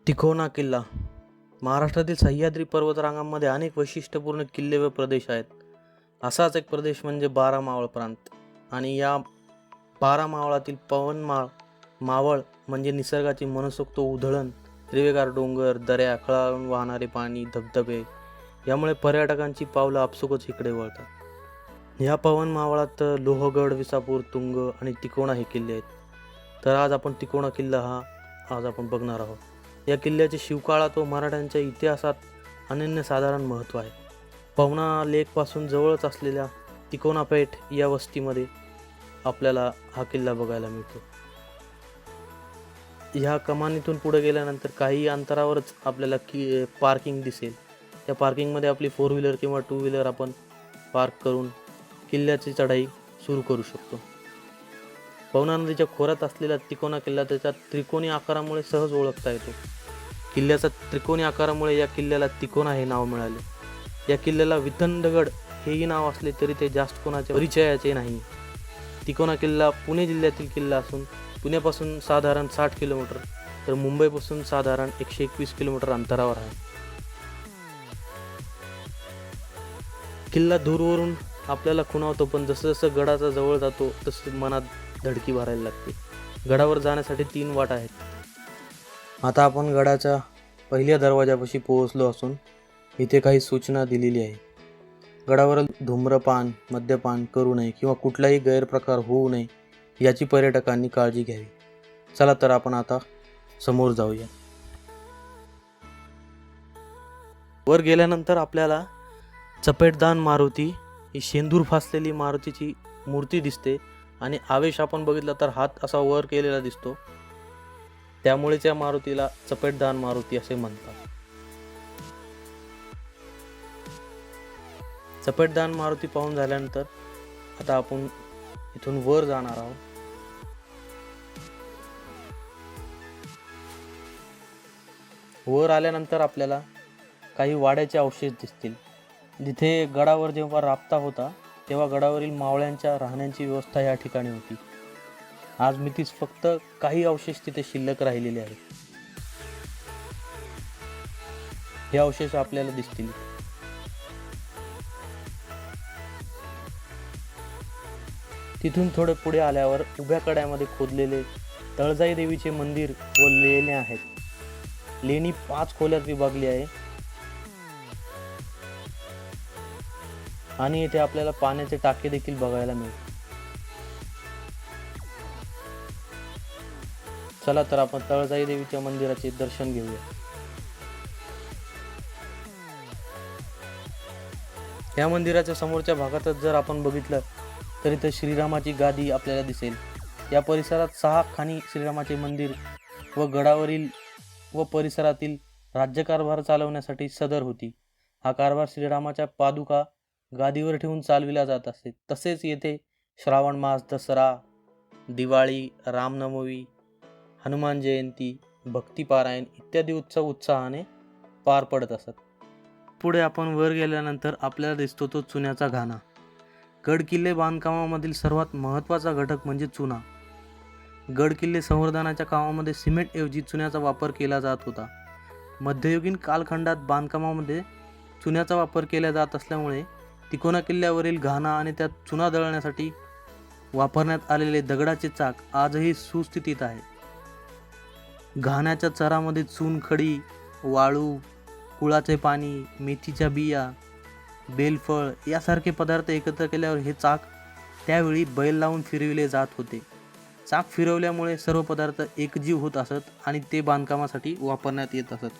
तिकोना किल्ला महाराष्ट्रातील सह्याद्री पर्वतरांगांमध्ये अनेक वैशिष्ट्यपूर्ण किल्ले व प्रदेश आहेत. असाच एक प्रदेश म्हणजे बारामावळ प्रांत. आणि या बारामावळातील मावळ म्हणजे निसर्गाची मनसोक्त उधळण, हिरवेगार डोंगर, दऱ्या, खळाळून वाहणारे पाणी, धबधबे यामुळे पर्यटकांची पावलं आपसुकच इकडे वळतात. या मावळात लोहगड, विसापूर, तुंग आणि तिकोणा हे किल्ले आहेत. तर आज आपण तिकोणा किल्ला आज आपण बघणार आहोत. या किल्ल्याचे शिवकाळात व मराठ्यांच्या इतिहासात अनन्यसाधारण महत्त्व आहे. पवना लेकपासून जवळच असलेल्या तिकोना पेठ या वस्तीमध्ये आपल्याला हा किल्ला बघायला मिळतो. ह्या कमानीतून पुढे गेल्यानंतर काही अंतरावरच आपल्याला पार्किंग दिसेल. त्या पार्किंगमध्ये आपली 4 व्हीलर किंवा 2 व्हीलर आपण पार्क करून किल्ल्याची चढाई सुरू करू शकतो. पवना नदीच्या खोऱ्यात असलेला तिकोना किल्ला त्याच्या त्रिकोणी आकारामुळे सहज ओळखता येतो. किल्ल्याचा त्रिकोणी आकारामुळे या किल्ल्याला तिकोना हे नाव मिळाले. या किल्ल्याला वितंडगड हेही नाव असले तरी ते जास्त कोणाच्या परिचयाचे नाही. तिकोना किल्ला पुणे जिल्ह्यातील किल्ला असून पुण्यापासून साधारण 60 किलोमीटर तर मुंबईपासून साधारण 121 किलोमीटर अंतरावर आहे. किल्ला दूरवरून आपल्याला खुणावतो, पण जसं जसं गडाचा जवळ जातो तसं मनात धडकी भरायला लागते. गडावर जाण्यासाठी 3 वाटा आहेत. आता आपण गडाच्या पहिल्या दरवाजापाशी पोहोचलो असून इथे काही सूचना दिलेली आहे. गडावर धूम्रपान, मद्यपान करू नये किंवा कुठलाही गैरप्रकार होऊ नये याची पर्यटकांनी काळजी घ्यावी. चला तर आपण आता समोर जाऊया. वर गेल्यानंतर आपल्याला चपेटदान मारुती ही शेंदूर फासलेली मारुतीची मूर्ती दिसते आणि आवेश आपण बघितला तर हात असा वर केलेला दिसतो. त्यामुळेच या मारुतीला चपेटदान मारुती असे म्हणतात. चपेटदान मारुती पाहून झाल्यानंतर आता आपण इथून वर जाणार आहोत. वर आल्यानंतर आपल्याला काही वाड्याचे अवशेष दिसतील. जिथे गडावर जेव्हा राबता होता तेव्हा गडावरील मावळ्यांच्या राहण्याची व्यवस्था या ठिकाणी होती. आज मितीस फक्त काही अवशेष तिथे शिल्लक राहिलेले आहेत. हे अवशेष आपल्याला दिसतील. तिथून थोडे पुढे आल्यावर उभ्या कड्यामध्ये खोदलेले तळजाई देवीचे मंदिर व लेण्या आहेत. लेणी 5 खोल्यात विभागली आहे आणि येथे आपल्याला पाण्याचे टाके देखील बघायला मिळतात. चला तर आपण तळजाई देवीच्या मंदिराचे दर्शन घेऊया. या मंदिराच्या समोरच्या भागातच जर आपण बघितलं तर इथे श्रीरामाची गादी आपल्याला दिसेल. या परिसरात 6 खानी श्रीरामाचे मंदिर व गडावरील व परिसरातील राज्यकारभार चालवण्यासाठी सदर होती. हा कारभार श्रीरामाच्या पादुका गादीवर ठेवून चालविला जात असे. तसेच येथे श्रावण मास, दसरा, दिवाळी, रामनवमी, हनुमान जयंती, भक्तिपारायण इत्यादी उत्सव उत्साहाने पार पडत असत. पुढे आपण वर गेल्यानंतर आपल्याला दिसतो तो चुन्याचा घाणा. गड किल्ले बांधकामामधील सर्वात महत्त्वाचा घटक म्हणजे चुना. गड किल्ले संवर्धनाच्या कामामध्ये सिमेंटऐवजी चुन्याचा वापर केला जात होता. मध्ययुगीन कालखंडात बांधकामामध्ये चुन्याचा वापर केला जात असल्यामुळे तिकोना किल्ल्यावरील घाणा आणि त्यात चुना दळण्यासाठी वापरण्यात आलेले दगडाचे चाक आजही सुस्थितीत आहे. घाण्याच्या चरामध्ये चुनखडी, वाळू, कुळाचे पाणी, मेथीच्या बिया, बेलफळ यासारखे पदार्थ एकत्र केल्यावर हे चाक त्यावेळी बैल लावून फिरविले जात होते. चाक फिरवल्यामुळे सर्व पदार्थ एकजीव होत असत आणि ते बांधकामासाठी वापरण्यात येत असत.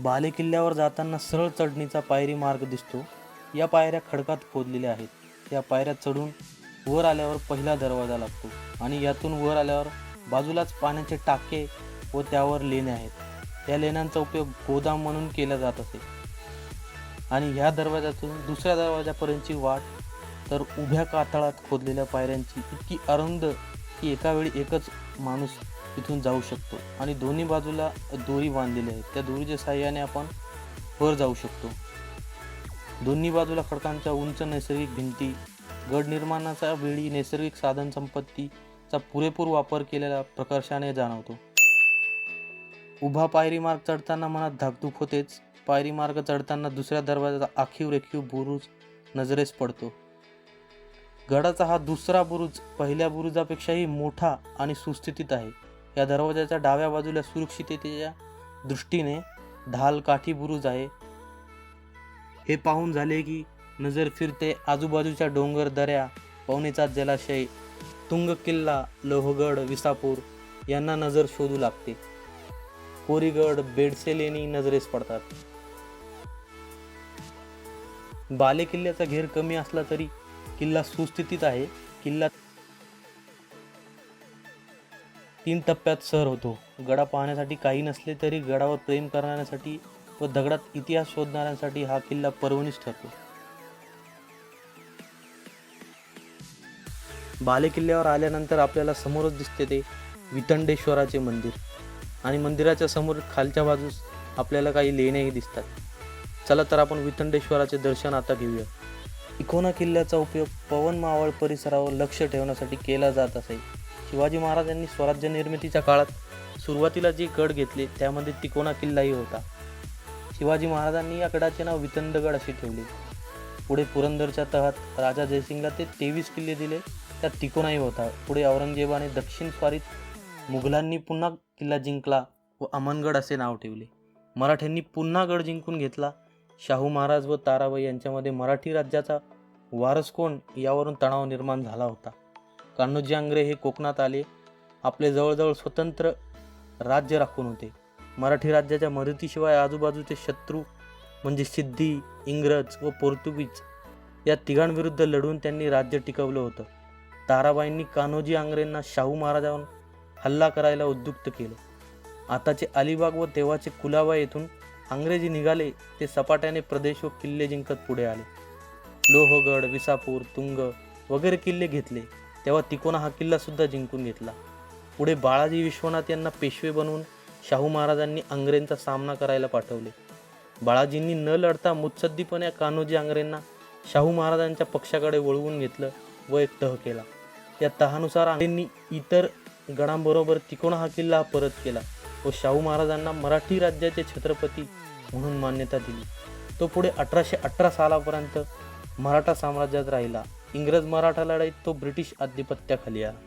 बाले किल्ल्यावर जाताना सरळ चढणीचा पायरी मार्ग दिसतो. या पायऱ्या खडकात खोदलेल्या आहेत. या पायऱ्या चढून वर आल्यावर पहिला दरवाजा लागतो आणि यातून वर आल्यावर बाजूलाच पाण्याचे टाके व त्यावर लेण्या आहेत. या लेण्यांचा उपयोग गोदाम म्हणून केला जात असे. आणि ह्या दरवाजातून दुसऱ्या दरवाजापर्यंतची वाट तर उभ्या कातळात खोदलेल्या पायऱ्यांची इतकी अरुंद की एका वेळी एकच माणूस इथून जाऊ शकतो आणि दोन्ही बाजूला दोरी बांधलेली आहे. त्या दोरीच्या साहाय्याने आपण वर जाऊ शकतो. दोन्ही बाजूला खडकांच्या उंच नैसर्गिक भिंती. गड निर्माणाच्या वेळी नैसर्गिक साधन संपत्तीचा पुरेपूर वापर केलेल्या प्रकर्षाने जाणवतो. उभा पायरी मार्ग चढताना मनात धाकधूक होतेच. पायरी मार्ग चढताना दुसऱ्या दरवाजाचा आखीव रेखीव बुरुज नजरेस पडतो. गडाचा हा दुसरा बुरुज पहिल्या बुरुजापेक्षाही मोठा आणि सुस्थितीत आहे. या दरवाजाच्या डाव्या बाजूला सुरक्षिततेच्या दृष्टीने ढाल काठी बुरुज आहे. हे पाहून झाले की नजर फिरते आजूबाजूच्या डोंगर दऱ्या, पवनीचा जलाशय, तुंग किल्ला, लोहगड, विसापूर यांना नजर शोधू लागते. कोरीगड, बेडसे लेणी नजरेस पडतात. बाले किल्ल्याचा घेर कमी असला तरी किल्ला सुस्थितीत आहे. किल्ला 3 टप्प्यात सर होतो. गडा पाहण्यासाठी काही नसले तरी गडावर प्रेम करणाऱ्यांसाठी व दगडात इतिहास शोधणाऱ्यांसाठी हा किल्ला पर्वणीच ठरतो. बाले किल्ल्यावर आल्यानंतर आपल्याला समोरच दिसते ते वितंडेश्वराचे मंदिर आणि मंदिराच्या समोर खालच्या बाजूस आपल्याला काही लेण्याही दिसतात. चला तर आपण वितंडेश्वराचे दर्शन आता घेऊया. तिकोना किल्ल्याचा उपयोग पवन मावळ परिसरावर लक्ष ठेवण्यासाठी केला जात असे. शिवाजी महाराजांनी स्वराज्य निर्मितीच्या काळात सुरुवातीला जे गड घेतले त्यामध्ये तिकोना किल्लाही होता. शिवाजी महाराजांनी या गडाचे नाव वितंडगड असे ठेवले. पुढे पुरंदरच्या तहात राजा जयसिंगला ते 23 किल्ले दिले, त्यात तिकोनाही होता. पुढे औरंगजेबाने दक्षिण स्वारीत मुघलांनी पुन्हा किल्ला जिंकला व अमनगड असे नाव ठेवले. मराठ्यांनी पुन्हा गड जिंकून घेतला. शाहू महाराज व ताराबाई यांच्यामध्ये मराठी राज्याचा वारस कोण यावरून तणाव निर्माण झाला होता. कान्होजी आंग्रे हे कोकणात आले. आपले जवळजवळ स्वतंत्र राज्य राखून होते. मराठी राज्याच्या मदतीशिवाय आजूबाजूचे शत्रू म्हणजे सिद्धी, इंग्रज व पोर्तुगीज या तिघांविरुद्ध लढून त्यांनी राज्य टिकवलं होतं. ताराबाईंनी कान्होजी आंग्रेंना शाहू महाराजांवर हल्ला करायला उद्युक्त केलं. आताचे अलिबाग व तेव्हाचे कुलाबा येथून अंग्रेजी निघाले ते सपाट्याने प्रदेश व किल्ले जिंकत पुढे आले. लोहगड, विसापूर, तुंग वगैरे किल्ले घेतले. तेव्हा तिकोना हा किल्ला सुद्धा जिंकून घेतला. पुढे बाळाजी विश्वनाथ यांना पेशवे बनवून शाहू महाराजांनी आंग्रेंचा सामना करायला पाठवले. बाळाजींनी न लढता मुत्सद्दीपणे कान्होजी आंग्रेंना शाहू महाराजांच्या पक्षाकडे वळवून घेतलं व एक तह केला. या तहानुसार आंग्रेंनी इतर गडांबरोबर तिकोना हा किल्ला परत केला व शाहू महाराजांना मराठी राज्याचे छत्रपती म्हणून मान्यता दिली. तो पुढे 1818 सालापर्यंत मराठा साम्राज्यात राहिला. इंग्रज मराठा लढाईत तो ब्रिटिश आधिपत्याखाली आला.